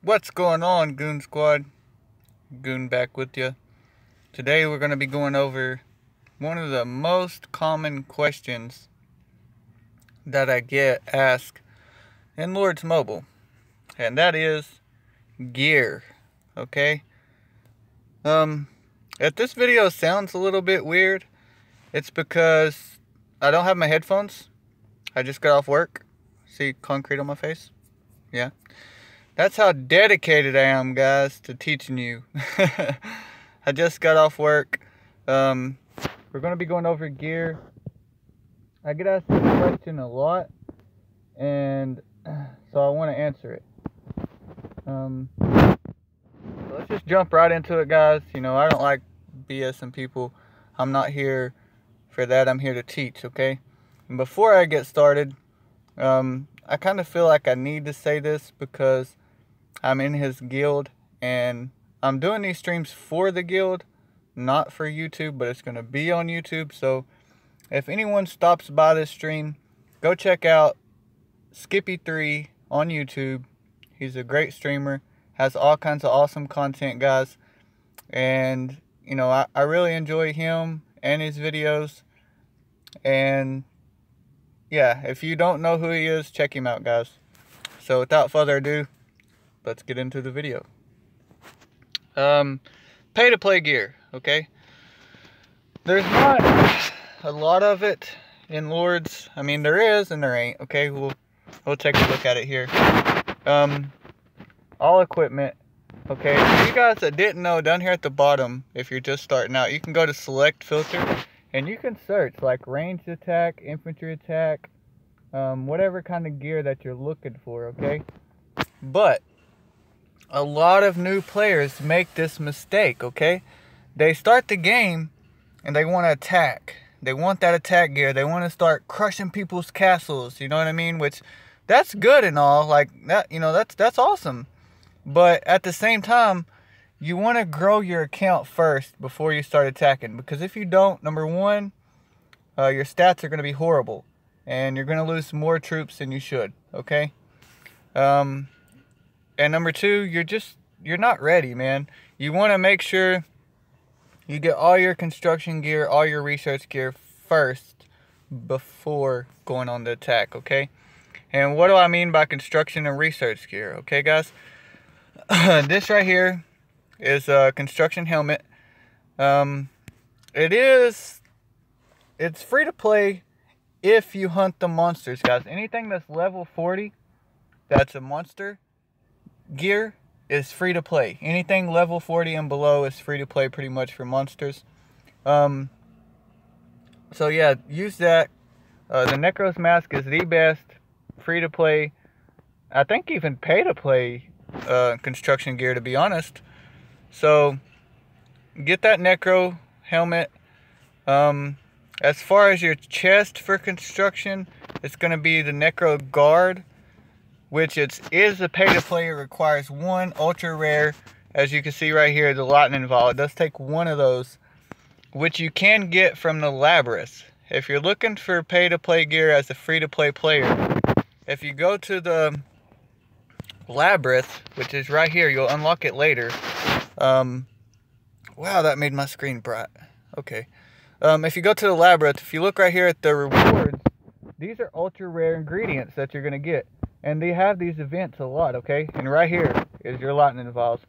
What's going on, Goon Squad? Goon back with you. Today we're going to be going over one of the most common questions that I get asked in Lords Mobile, and that is gear. Okay? If this video sounds a little bit weird, it's because I don't have my headphones. I just got off work. See concrete on my face? Yeah. That's how dedicated I am, guys, to teaching you. I just got off work. We're going to be going over gear. I get asked this question a lot, and so I want to answer it. So let's just jump right into it, guys. You know, I don't like BSing people. I'm not here for that. I'm here to teach, okay? And before I get started, I kind of feel like I need to say this because I'm in his guild, and I'm doing these streams for the guild, not for YouTube, but it's going to be on YouTube. So if anyone stops by this stream, go check out Skippy3 on YouTube. He's a great streamer, has all kinds of awesome content, guys. And, you know, I really enjoy him and his videos. And, yeah, if you don't know who he is, check him out, guys. So without further ado, let's get into the video. Pay to play gear, okay? There's not a lot of it in Lords. I mean, there is and there ain't, okay? We'll take a look at it here. All equipment, okay? For you guys that didn't know, down here at the bottom, if you're just starting out, you can go to select filter and you can search like ranged attack, infantry attack, whatever kind of gear that you're looking for, okay? But a lot of new players make this mistake, okay? They start the game and they want to attack. They want that attack gear. They want to start crushing people's castles, you know what I mean? Which, that's good and all, like that, you know, that's awesome. But at the same time, you want to grow your account first before you start attacking. Because if you don't, number one, your stats are going to be horrible. And you're going to lose more troops than you should, okay? And number two, you're not ready, man. You want to make sure you get all your construction gear, all your research gear first before going on the attack, okay? And what do I mean by construction and research gear, okay, guys? This right here is a construction helmet. It's free to play if you hunt the monsters, guys. Anything that's level 40, that's a monster gear, is free to play. Anything level 40 and below is free to play pretty much for monsters. So yeah, use that. The Necros mask is the best free to play, I think even pay to play construction gear, to be honest. So get that Necro helmet. As far as your chest for construction, it's going to be the Necro guard, which is a pay to play. It requires one ultra rare, as you can see right here, the lightning ball. It does take one of those, which you can get from the Labyrinth. If you're looking for pay to play gear as a free to play player, if you go to the Labyrinth, which is right here, you'll unlock it later. Wow, that made my screen bright. Okay. If you go to the Labyrinth, if you look right here at the rewards, these are ultra rare ingredients that you're going to get. And they have these events a lot, okay? And right here is your lightning vials.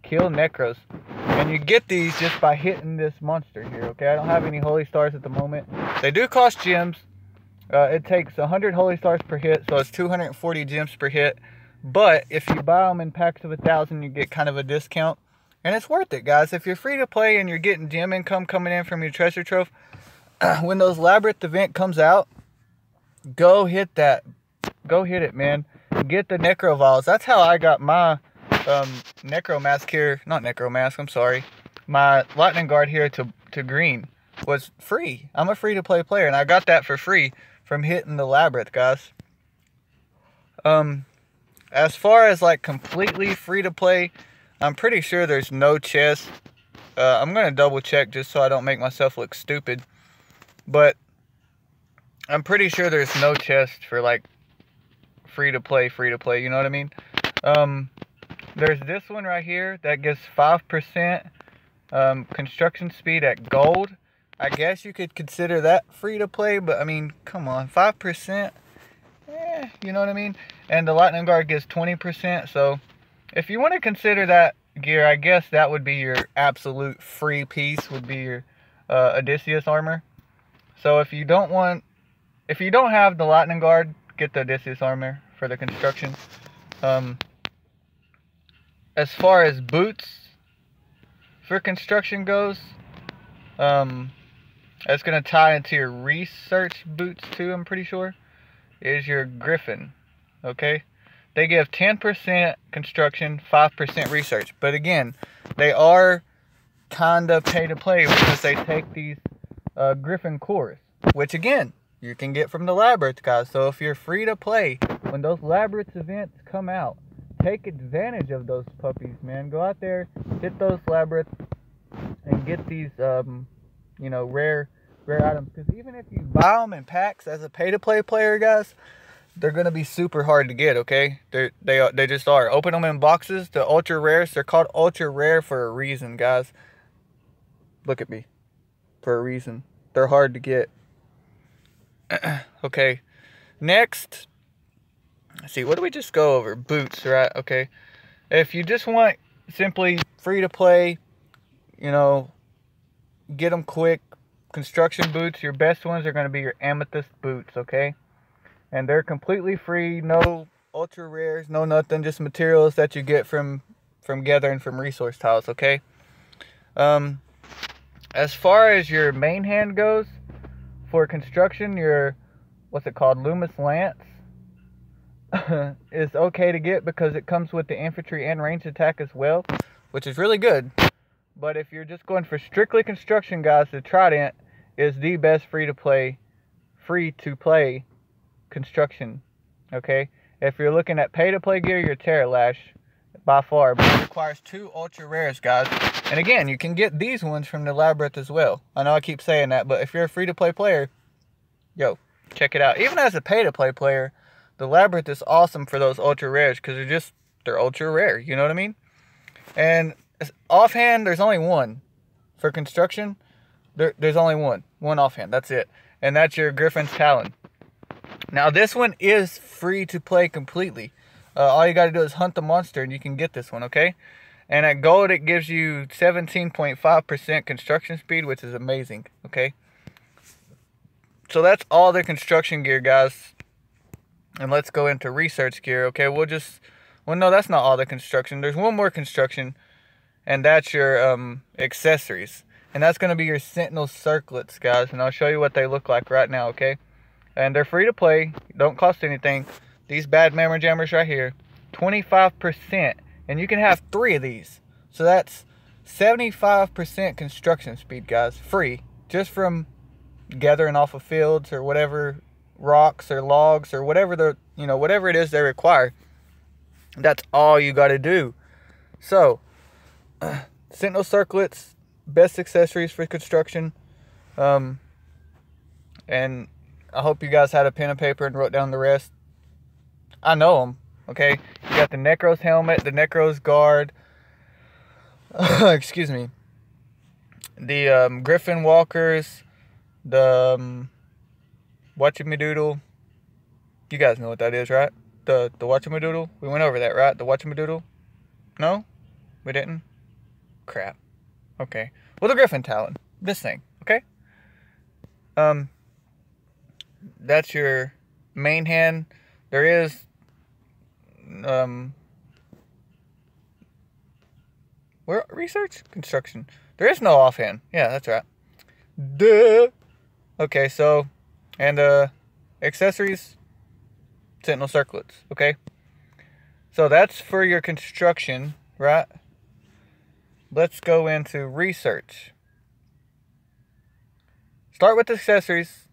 Kill Necros. And you get these just by hitting this monster here, okay? I don't have any holy stars at the moment. They do cost gems. It takes 100 holy stars per hit, so it's 240 gems per hit. But if you buy them in packs of 1,000, you get kind of a discount. And it's worth it, guys. If you're free to play and you're getting gem income coming in from your treasure trove, when those Labyrinth event comes out, go hit that. Go hit it, man. Get the Necro Vials. That's how I got my Necro Mask here. Not Necro Mask, I'm sorry. My Lightning Guard here to green was free. I'm a free-to-play player, and I got that for free from hitting the Labyrinth, guys. As far as, like, completely free-to-play, I'm pretty sure there's no chest. I'm going to double-check just so I don't make myself look stupid. But I'm pretty sure there's no chest for, like, free to play, you know what I mean? There's this one right here that gives 5% construction speed at gold. I guess you could consider that free to play, but I mean, come on, 5%, you know what I mean? And the lightning guard gives 20%, so if you want to consider that gear, I guess that would be your absolute free piece, would be your Odysseus armor. So if you don't have the lightning guard, get the Odysseus armor for the construction. As far as boots for construction goes, that's going to tie into your research boots too, I'm pretty sure, is your Griffin. Okay, they give 10% construction, 5% research, but again, they are kind of pay to play because they take these Griffin cores, which again, you can get from the Labyrinth, guys. So if you're free to play, when those Labyrinth events come out, take advantage of those puppies, man. Go out there, hit those Labyrinths, and get these, you know, rare items. Because even if you buy them in packs as a pay-to-play player, guys, they're gonna be super hard to get. Okay, they just are. Open them in boxes. The ultra rares, they're called ultra rare for a reason, guys. Look at me, for a reason. They're hard to get. Okay, next. Let's see, what do we just go over? Boots, right? Okay, if you just want simply free to play, you know, get them quick. Construction boots, your best ones are going to be your amethyst boots, okay? And they're completely free, no ultra rares, no nothing, just materials that you get from gathering from resource tiles, okay? As far as your main hand goes, for construction, your, what's it called, Loomis Lance is okay to get because it comes with the infantry and range attack as well, which is really good. But if you're just going for strictly construction, guys, the Trident is the best free to play construction. Okay, if you're looking at pay to play gear, your Terra Lash by far, but it requires 2 ultra rares, guys. And again, you can get these ones from the Labyrinth as well. I know I keep saying that, but if you're a free to play player, yo, check it out. Even as a pay to play player, the Labyrinth is awesome for those ultra rares because they're ultra rare. You know what I mean? And offhand, there's only one for construction. There's only one offhand. That's it, and that's your Griffin's Talon. Now this one is free to play completely. All you got to do is hunt the monster, and you can get this one. Okay, and at gold it gives you 17.5% construction speed, which is amazing. Okay, so that's all the construction gear, guys. And let's go into research gear. Okay, well, no, that's not all the construction. There's one more construction. And that's your accessories. And that's going to be your Sentinel circlets, guys. And I'll show you what they look like right now, okay? And they're free to play. Don't cost anything. These bad Mammer Jammers right here. 25%. And you can have 3 of these. So that's 75% construction speed, guys. Free. Just from gathering off of fields or whatever, rocks or logs or whatever whatever it is they require. That's all you got to do. So, Sentinel circlets, best accessories for construction. And I hope you guys had a pen and paper and wrote down the rest. I know them, okay? You got the Necros helmet, the Necros guard. Excuse me. The Griffin walkers, the Whatchamadoodle. You guys know what that is, right? The Whatchamadoodle. We went over that, right? The Whatchamadoodle. No, we didn't. Crap. Okay. Well, the Griffin Talon. This thing. Okay. That's your main hand. There is where research construction. There is no offhand. Yeah, that's right. Duh. Okay, so and accessories, Sentinel circlets. Okay. So that's for your construction, right? Let's go into research. Start with accessories.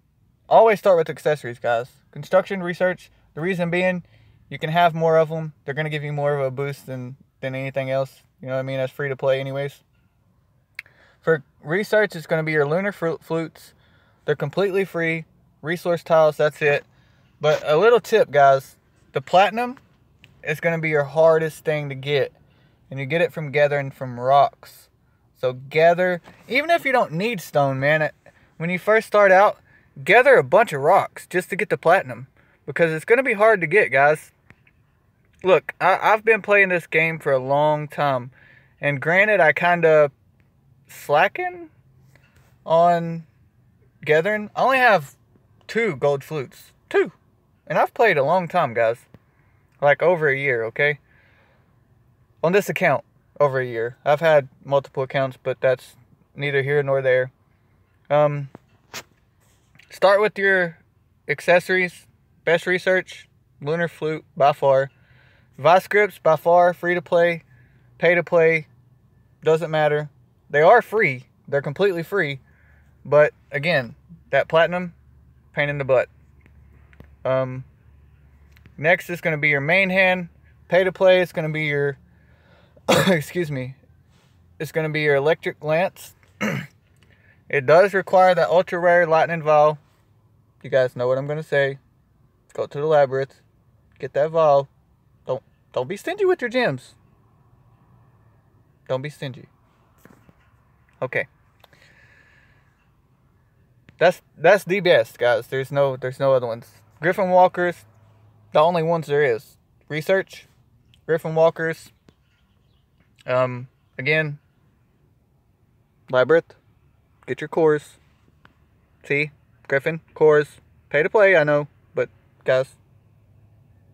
Always start with accessories, guys. Construction, research. The reason being, you can have more of them. They're going to give you more of a boost than anything else. You know what I mean? That's free to play anyways. For research, it's going to be your lunar flutes. They're completely free. Resource tiles, that's it. But a little tip, guys. The platinum is going to be your hardest thing to get. and you get it from gathering from rocks. So gather, even if you don't need stone, man, when you first start out, gather a bunch of rocks just to get the platinum, because it's going to be hard to get, guys. Look, I've been playing this game for a long time, and granted, I kind of slacking on gathering. I only have 2 gold flutes. 2. And I've played a long time, guys. Like over a year, okay? On this account, over a year. I've had multiple accounts, but that's neither here nor there. Start with your accessories. Best research, lunar flute by far. Vice grips by far, free to play, pay to play, doesn't matter. They are free. They're completely free. But again, that platinum, pain in the butt. Next is going to be your main hand. Pay to play, it's going to be your excuse me. It's going to be your electric lance. It does require that ultra rare lightning vial. You guys know what I'm going to say. Go to the labyrinth. Get that vial. Don't be stingy with your gems. Don't be stingy. Okay. That's the best, guys. There's no other ones. Griffin walkers, the only ones there is. Research, Griffin walkers. Again, labyrinth. Get your cores. See, Griffin cores. Pay to play, I know, but guys,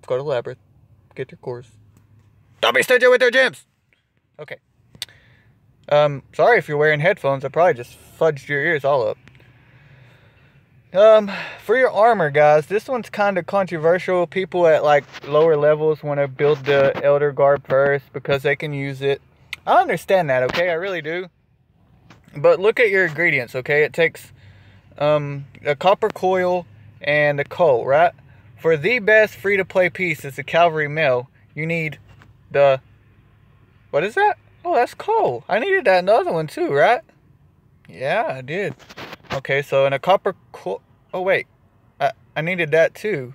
go to labyrinth. Get your cores. Don't be stingy with your gems. Okay. Sorry if you're wearing headphones. I probably just fudged your ears all up. For your armor, guys, this one's kind of controversial. People at like lower levels want to build the Elder Guard first because they can use it. I understand that, okay? I really do. But look at your ingredients, okay? It takes a copper coil and a coal, right? For the best free-to-play piece, it's a cavalry mail. You need the... What is that? Oh, that's coal. I needed that in the other one too, right? Yeah, I did. Okay, so in a copper coil... Oh, wait. I needed that too.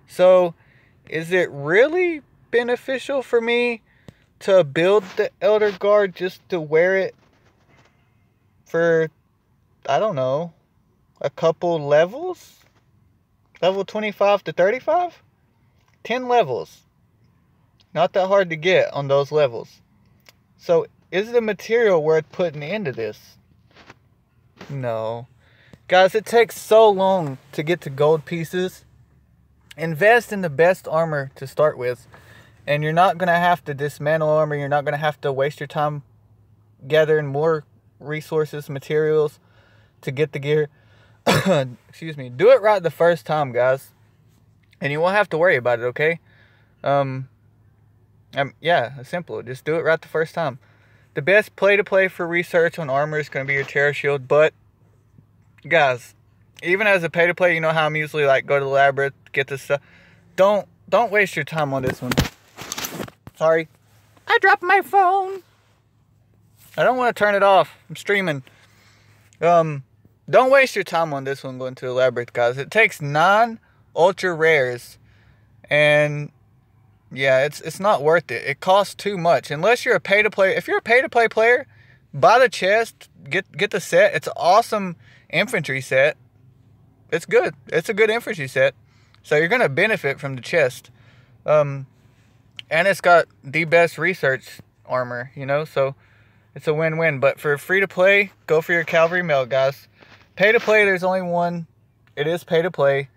So, is it really beneficial for me to build the Elder Guard just to wear it for, I don't know, a couple levels? Level 25 to 35? 10 levels. Not that hard to get on those levels. So, is the material worth putting into this? No. Guys, it takes so long to get to gold pieces. Invest in the best armor to start with. And you're not going to have to dismantle armor. You're not going to have to waste your time gathering more resources, materials to get the gear. Excuse me. Do it right the first time, guys. And you won't have to worry about it, okay? Yeah, it's simple. Just do it right the first time. The best play-to-play for research on armor is going to be your Terra Shield. But, guys, even as a pay-to-play, you know how I'm usually like, go to the labyrinth, get this stuff. Don't waste your time on this one. Sorry. I dropped my phone. I don't want to turn it off. I'm streaming. Don't waste your time on this one going to the labyrinth, guys. It takes 9 ultra rares. And yeah, it's not worth it. It costs too much. Unless you're a pay-to-play. If you're a pay-to-play player, buy the chest. Get the set. It's an awesome infantry set. It's good. It's a good infantry set. So you're going to benefit from the chest. And it's got the best research armor, you know. So it's a win-win. But for free-to-play, go for your cavalry mail, guys. Pay-to-play, there's only one. It is pay-to-play.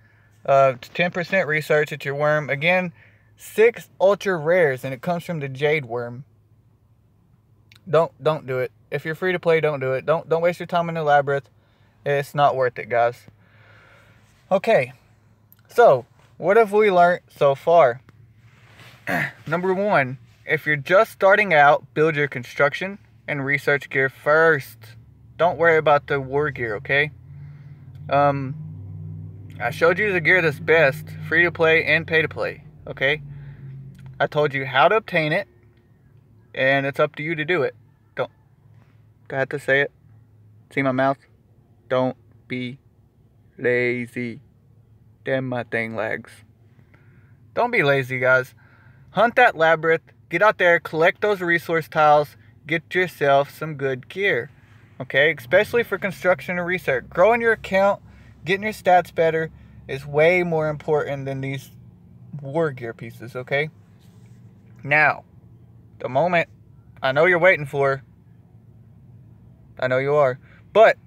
10% research. It's your worm. Again, 6 ultra rares, and it comes from the jade worm. Don't do it. If you're free to play, don't do it. Don't waste your time in the labyrinth. It's not worth it, guys. Okay. So, what have we learned so far? Number 1, if you're just starting out, build your construction and research gear first. Don't worry about the war gear, okay? I showed you the gear that's best, free to play and pay to play, okay? I told you how to obtain it, and it's up to you to do it. Do I have to say it? See my mouth? Don't be lazy. Damn, my thing lags. Don't be lazy, guys. Hunt that labyrinth. get out there, collect those resource tiles, get yourself some good gear. Okay, especially for construction and research. Growing your account, getting your stats better is way more important than these war gear pieces, okay? Now, the moment I know you're waiting for, I know you are, but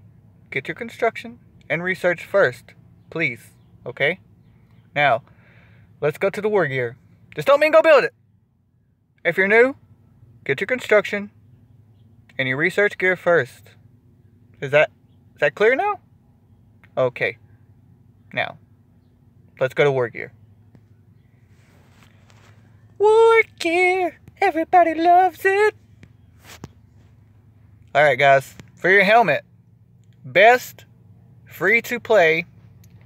get your construction and research first, please, okay? Now, let's go to the war gear. Just don't mean go build it. If you're new, get your construction and your research gear first. Is that clear now? Okay. Now, let's go to war gear. War gear. Everybody loves it. Alright guys, for your helmet, best free-to-play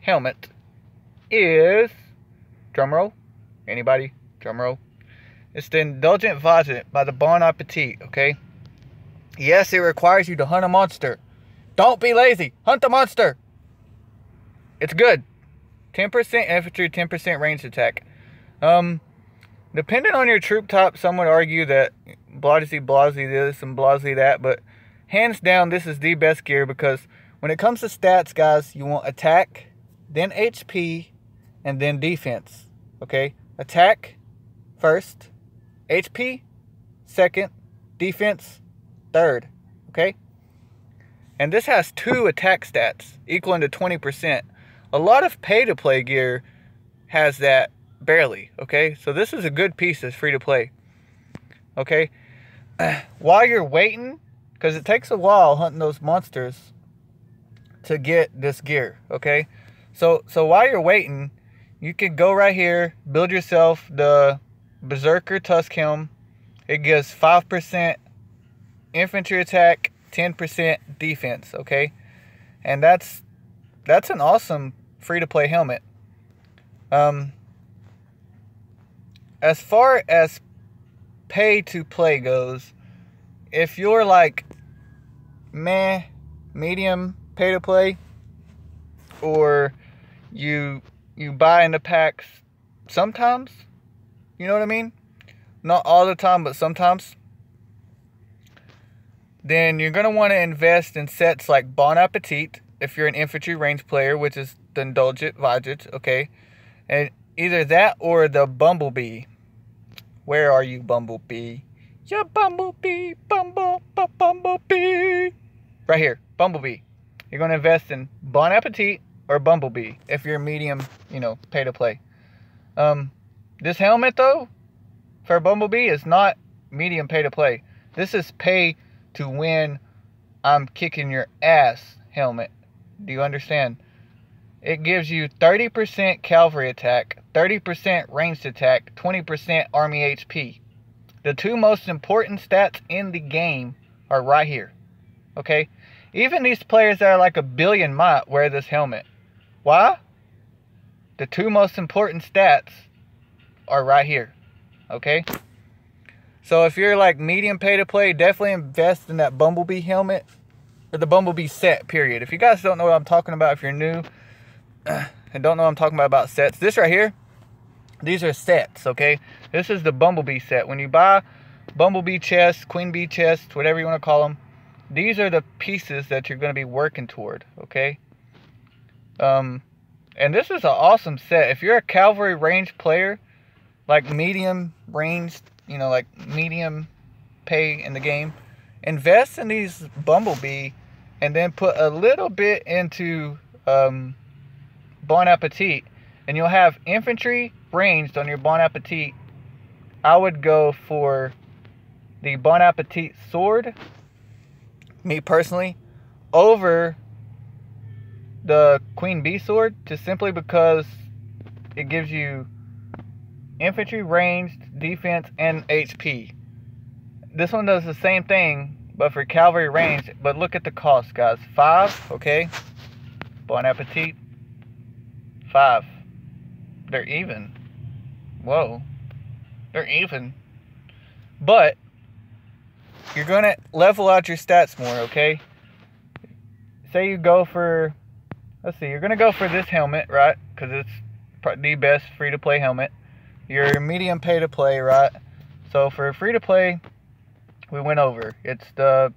helmet is, drumroll, anybody, drumroll, it's the Indulgent Vajit by the Bon Appetit, okay? Yes, it requires you to hunt a monster. Don't be lazy, hunt the monster. It's good. 10% infantry, 10% ranged attack. Depending on your troop type, some would argue that blasey this and blasey that, but hands down, this is the best gear because when it comes to stats, guys, you want attack, then HP, and then defense. Okay? Attack first, HP second, defense third. Okay? And this has 2 attack stats equaling to 20%. A lot of pay-to-play gear has that barely. Okay? So this is a good piece that's free to play. Okay? While you're waiting, because it takes a while hunting those monsters to get this gear, okay? So while you're waiting, you can go right here, build yourself the Berserker Tusk Helm. It gives 5% infantry attack, 10% defense, okay? And that's an awesome free-to-play helmet. As far as pay-to-play goes, if you're like medium pay to play, or you buy in the packs sometimes, you know what I mean? Not all the time, but sometimes. Then you're gonna want to invest in sets like Bon Appetit if you're an infantry range player, which is the Indulgent Vajit, okay? And either that or the Bumblebee. Where are you, Bumblebee? Yeah, Bumblebee, Bumblebee. Right here, Bumblebee. You're going to invest in Bon Appetit or Bumblebee if you're medium, pay to play. This helmet, though, for Bumblebee is not medium pay to play. This is pay to win, I'm kicking your ass helmet. Do you understand? It gives you 30% cavalry attack, 30% ranged attack, 20% army HP. The 2 most important stats in the game are right here. Okay? Even these players that are like a billion might wear this helmet. Why? The 2 most important stats are right here. Okay? So if you're like medium pay to play, definitely invest in that Bumblebee helmet. Or the Bumblebee set, period. If you guys don't know what I'm talking about, if you're new and don't know what I'm talking about sets, this right here, these are sets, okay? This is the Bumblebee set. When you buy Bumblebee chests, Queen Bee chests, whatever you want to call them, these are the pieces that you're going to be working toward, okay? And this is an awesome set. If you're a cavalry range player, like medium ranged, like medium pay in the game, invest in these Bumblebee and then put a little bit into Bon Appetit, and you'll have infantry ranged on your Bon Appetit. I would go for the Bon Appetit sword, me personally, over the Queen Bee sword, just simply because it gives you infantry ranged, defense, and HP. This one does the same thing, but for cavalry range. But look at the cost, guys. 5, okay? Bon Appetit. 5. They're even. Whoa. They're even. But you're going to level out your stats more, okay? Say you go for, let's see, you're going to go for this helmet, right? Because it's the best free-to-play helmet. Your medium pay-to-play, right? So for free to play, we went over. It's the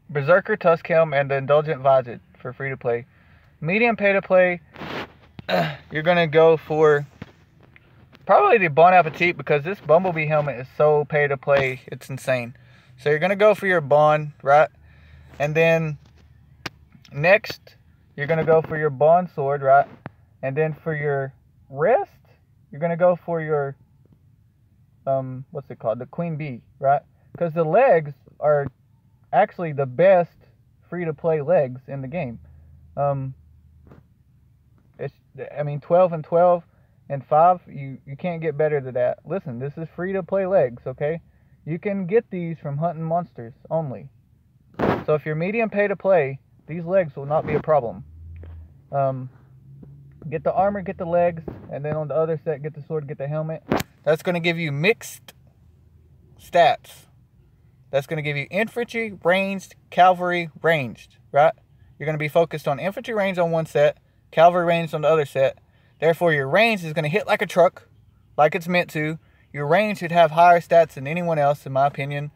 Berserker Tusk Helm and the Indulgent Visor for free to play. Medium pay to play, you're gonna go for probably the Bon Appetit, because this Bumblebee helmet is so pay to play, it's insane. So you're gonna go for your Bon, right? And then next, you're gonna go for your Bon sword, right? And then for your wrist, you're gonna go for your what's it called? The Queen Bee, right? Because the legs are actually the best free-to-play legs in the game. I mean, 12 and 12 and 5, you can't get better than that. Listen, this is free-to-play legs, okay? You can get these from hunting monsters only. So if you're medium pay-to-play, these legs will not be a problem. Get the armor, get the legs, and then on the other set, get the sword, get the helmet. That's going to give you mixed stats. That's going to give you infantry, ranged, cavalry, ranged, right? You're going to be focused on infantry range on one set, cavalry range on the other set. Therefore, your range is going to hit like a truck, like it's meant to. Your range should have higher stats than anyone else, in my opinion.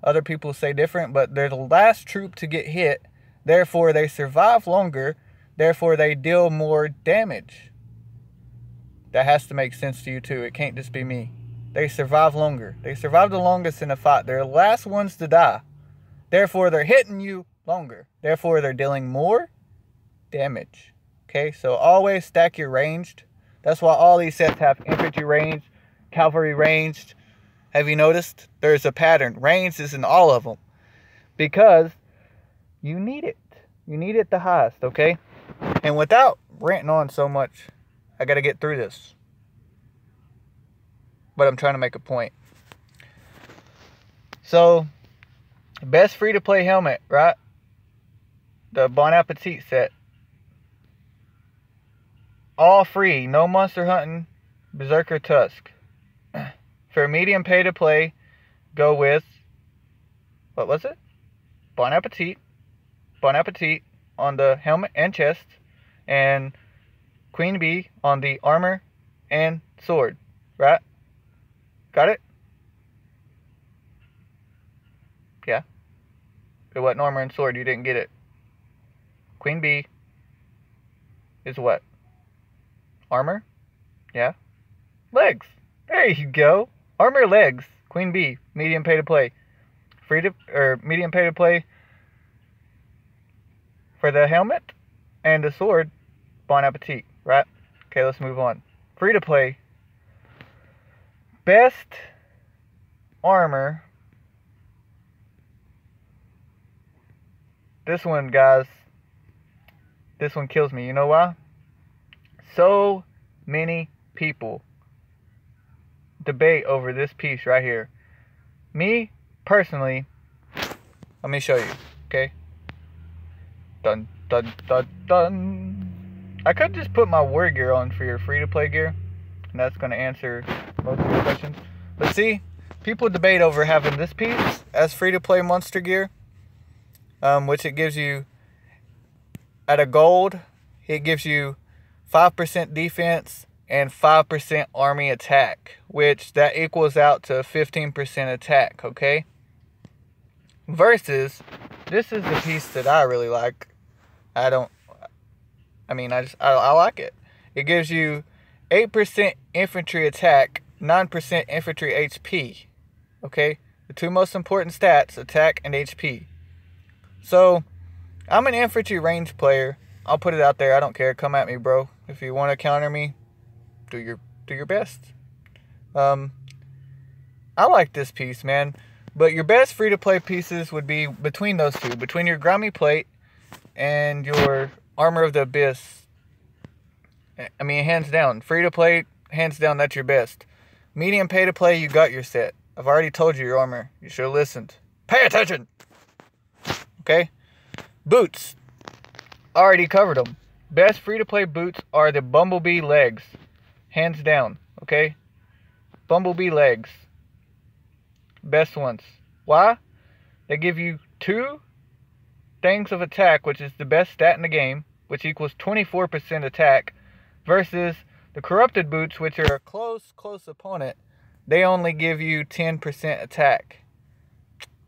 Other people say different, but they're the last troop to get hit. Therefore, they survive longer. Therefore, they deal more damage. That has to make sense to you too. It can't just be me. They survive longer. They survive the longest in a fight. They're the last ones to die. Therefore, they're hitting you longer. Therefore, they're dealing more damage. Okay, so always stack your ranged. That's why all these sets have infantry ranged, cavalry ranged. Have you noticed? There's a pattern. Ranged is in all of them. Because you need it. You need it the highest, okay? And without ranting on so much, I got to get through this. But I'm trying to make a point. So, best free-to-play helmet, right? The Bon Appetit set. All free. No monster hunting. Berserker Tusk. For medium pay-to-play, go with... what was it? Bon Appetit. Bon Appetit on the helmet and chest. And Queen Bee on the armor and sword. Right? Got it? Yeah. It wasn't armor and sword. You didn't get it. Queen Bee is what? Armor? Yeah. Legs. There you go. Armor, legs. Queen Bee. Medium pay to play. Medium pay to play for the helmet and the sword. Bon Appetit. Right? Okay, let's move on. Free to play. Best armor. This one, guys. This one kills me. You know why? So many people debate over this piece right here. Me, personally, let me show you, okay? Dun, dun, dun, dun. I could just put my war gear on for your free-to-play gear, and that's going to answer most of your questions. But see, people debate over having this piece as free-to-play monster gear, which it gives you, at a gold, it gives you 5% defense and 5% army attack, which that equals out to 15% attack, okay? Versus, this is the piece that I really like. I like it. It gives you 8% infantry attack, 9% infantry HP, okay? The two most important stats, attack and HP. So, I'm an infantry range player. I'll put it out there. I don't care. Come at me, bro. If you want to counter me, do your best. I like this piece, man. But your best free-to-play pieces would be between those two. Between your Grimy Plate and your Armor of the Abyss. I mean, hands down. Free-to-play, hands down, that's your best. Medium pay-to-play, you got your set. I've already told you your armor. You should have listened. Pay attention! Okay? Boots. Already covered them. Best free-to-play boots are the Bumblebee legs. Hands down. Okay? Bumblebee legs. Best ones. Why? They give you 2 things of attack, which is the best stat in the game, which equals 24% attack, versus the corrupted boots, which are a close opponent, they only give you 10% attack.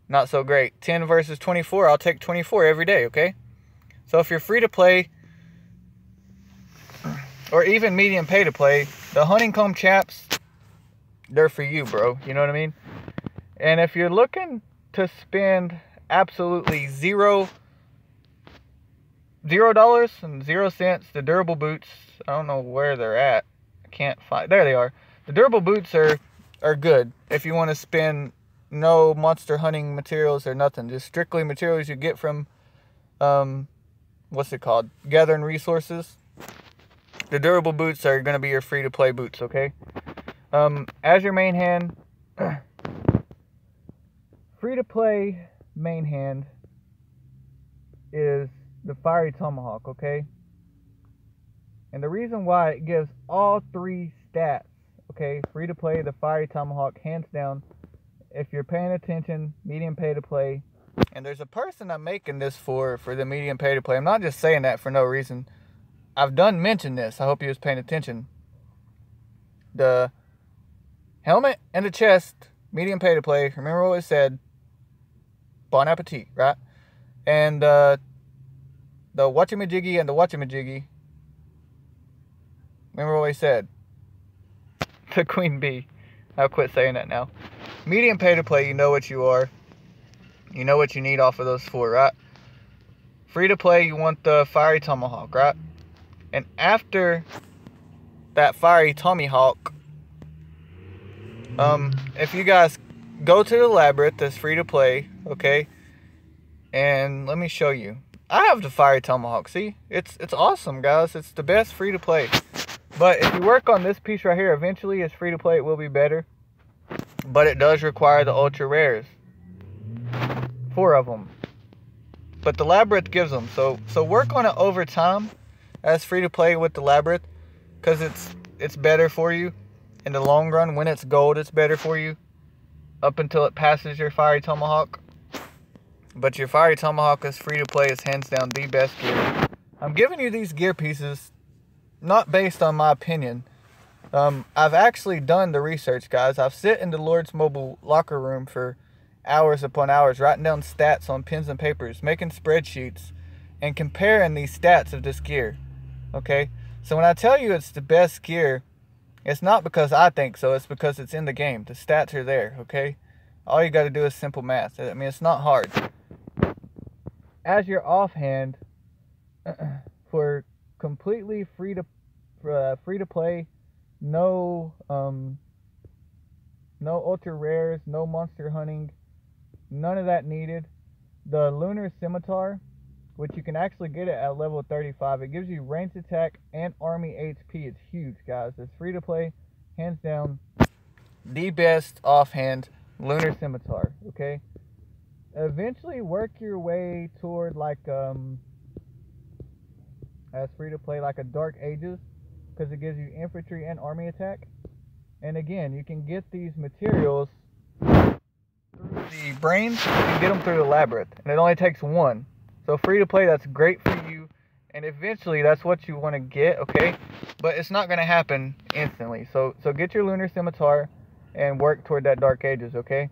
Not so great. 10 versus 24, I'll take 24 every day, okay? So if you're free to play, or even medium pay to play, the honeycomb chaps, they're for you, bro. You know what I mean? And if you're looking to spend absolutely $0 and 0 cents, the durable boots, I don't know where they're at. I can't find, there they are. The durable boots are good if you want to spend no monster hunting materials or nothing. Just strictly materials you get from, what's it called? Gathering resources. The durable boots are going to be your free-to-play boots, okay? As your main hand, free-to-play main hand is the Fiery Tomahawk, okay? And the reason why it gives all 3 stats, okay? Free-to-play, the Fiery Tomahawk, hands down. If you're paying attention, medium pay-to-play. And there's a person I'm making this for the medium pay-to-play. I'm not just saying that for no reason. I've done mention this. I hope you was paying attention. The helmet and the chest, medium pay-to-play. Remember what it said. Bon appetit, right? And the whatchamajiggy and the whatchamajiggy. Remember what we said. The queen bee. I'll quit saying that now. Medium pay-to-play, you know what you are. You know what you need off of those 4, right? Free-to-play, you want the Fiery Tomahawk, right? And after that Fiery Tomahawk, if you guys go to the labyrinth that's free-to-play, okay? And let me show you. I have the Fiery Tomahawk, see? It's awesome, guys. It's the best free-to-play. But if you work on this piece right here, eventually as free-to-play, it will be better. But it does require the ultra rares. 4 of them. But the labyrinth gives them. So work on it over time as free to play with the labyrinth. Because it's better for you. In the long run, when it's gold, it's better for you. Up until it passes your Fiery Tomahawk. But your Fiery Tomahawk is free to play. Is hands down the best gear. I'm giving you these gear pieces not based on my opinion. I've actually done the research, guys. I've sit in the Lord's Mobile locker room for hours upon hours, writing down stats on pens and papers, making spreadsheets, and comparing these stats of this gear. Okay? So when I tell you it's the best gear, it's not because I think so. It's because it's in the game. The stats are there, okay? All you got to do is simple math. I mean, it's not hard. As your offhand, for completely free to play, no ultra rares, no monster hunting, none of that needed. The Lunar Scimitar, which you can actually get it at level 35, it gives you ranged attack and army HP. It's huge, guys. It's free to play, hands down, the best offhand Lunar Scimitar. Okay, eventually work your way toward like as free to play like a Dark Ages, because it gives you infantry and army attack. And again, you can get these materials through the brains, you can get them through the labyrinth, and it only takes 1. So free to play, that's great for you, and eventually that's what you want to get, okay? But it's not going to happen instantly. So get your Lunar Scimitar and work toward that Dark Ages, okay?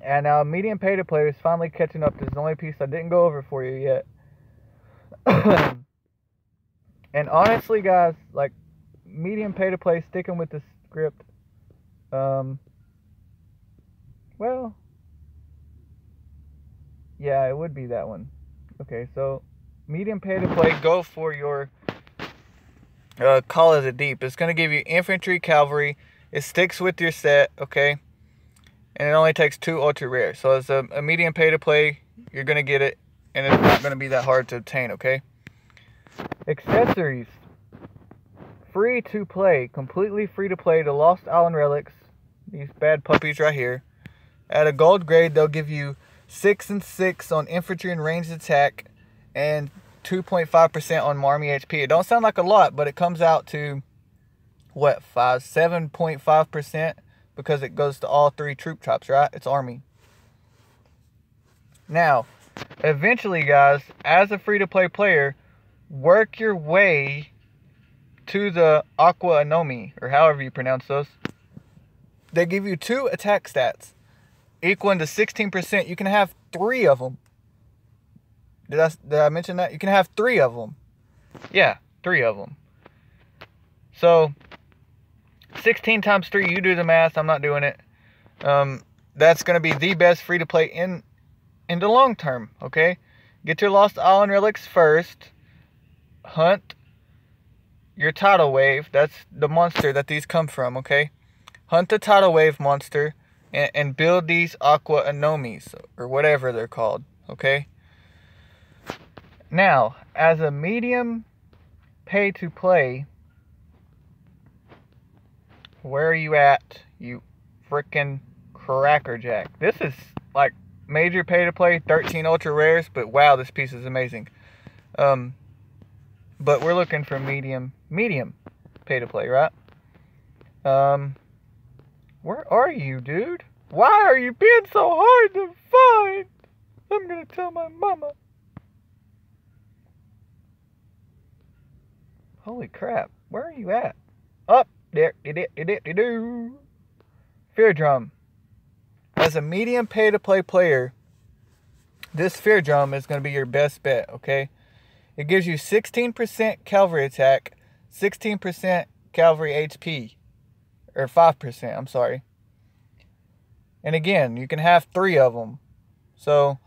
And now medium pay to play is finally catching up. This is the only piece I didn't go over for you yet. And honestly, guys, like medium pay to play, sticking with the script, well, yeah, it would be that one. Okay, so medium pay to play, go for your Call of the Deep. It's going to give you infantry, cavalry. It sticks with your set, okay? And it only takes 2 ultra rares. So as a medium pay to play, you're going to get it, and it's not going to be that hard to obtain, okay? Accessories. Free to play, completely free to play, the Lost Island relics, these bad puppies right here. At a gold grade, they'll give you 6 and 6 on infantry and ranged attack, and 2.5% on army HP. It don't sound like a lot, but it comes out to what, 7.5%, because it goes to all 3 troop types, right? It's army. Now, eventually, guys, as a free to play player, work your way to the Aqua Anomi, or however you pronounce those. they give you 2 attack stats equaling to 16%. You can have 3 of them. Did I mention that? You can have 3 of them. Yeah, 3 of them. So 16 times 3, you do the math. I'm not doing it. That's going to be the best free to play in the long term, okay? Get your Lost Island relics first. Hunt your tidal wave. That's the monster that these come from, okay? Hunt the tidal wave monster and build these aqua anomies, or whatever they're called, okay? Now, as a medium pay to play, where are you at, you frickin' crackerjack? This is like major pay to play, 13 ultra rares, but wow, this piece is amazing. But we're looking for medium pay to play, right? Where are you, dude? Why are you being so hard to find? I'm gonna tell my mama. Holy crap, where are you at? Up there, Fear Drum. As a medium pay to play player, this Fear Drum is going to be your best bet, okay? It gives you 16% cavalry attack, 16% cavalry HP, or 5%, I'm sorry. And again, you can have 3 of them. So,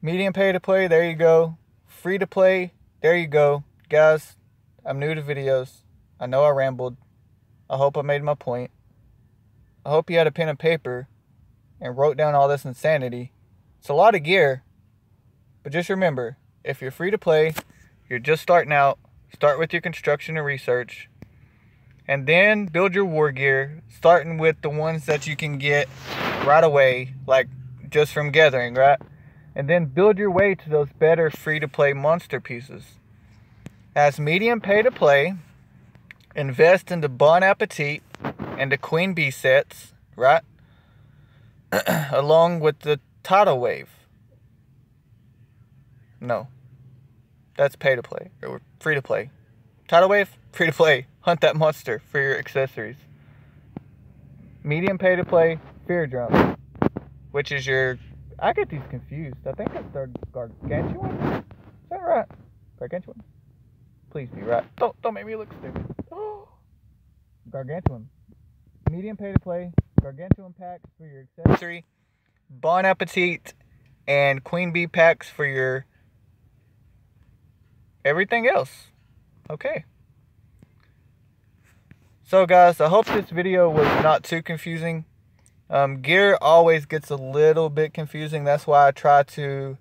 medium pay to play, there you go. Free to play, there you go. Guys, I'm new to videos. I know I rambled. I hope I made my point. I hope you had a pen and paper and wrote down all this insanity. It's a lot of gear, but just remember, if you're free to play, you're just starting out, start with your construction and research, and then build your war gear, starting with the ones that you can get right away, like just from gathering, right? And then build your way to those better free to play monster pieces. As medium pay to play, invest in the Bon Appetit and the Queen Bee sets, right? Along with the tidal wave. No. That's pay to play. Or free to play. Tidal wave, free to play. Hunt that monster for your accessories. Medium pay to play, Fear Drum. Which is your... I get these confused. I think it's the Gargantuan? Is that right? Gargantuan? Please be right. Don't make me look stupid. Gargantuan. Medium pay to play, Gargantuan packs for your accessory, Bon Appetit and Queen Bee packs for your everything else. Okay. So guys, I hope this video was not too confusing. Gear always gets a little bit confusing. That's why I try to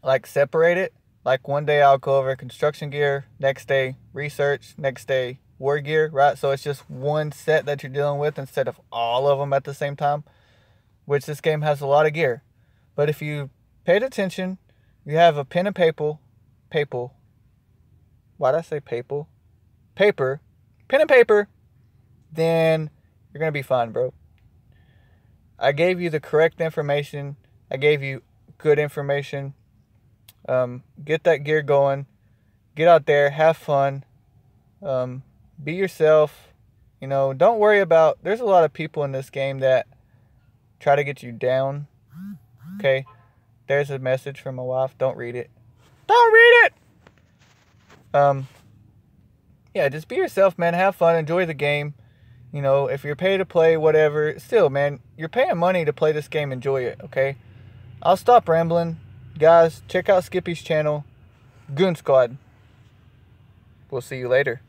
like separate it. Like one day I'll go over construction gear, next day research, next day war gear, right? So it's just one set that you're dealing with instead of all of them at the same time, which this game has a lot of gear. But if you paid attention, you have a pen and paper, why'd I say paper? Pen and paper, then you're going to be fine, bro. I gave you the correct information. I gave you good information. Get that gear going. Get out there, have fun. Be yourself. You know, don't worry about... There's a lot of people in this game that try to get you down. Okay? There's a message from my wife. Don't read it. Don't read it! Yeah, just be yourself, man. Have fun. Enjoy the game. You know, if you're paid to play, whatever. Still, man, you're paying money to play this game. Enjoy it, okay? I'll stop rambling. Guys, check out Skippy's channel. Goon Squad. We'll see you later.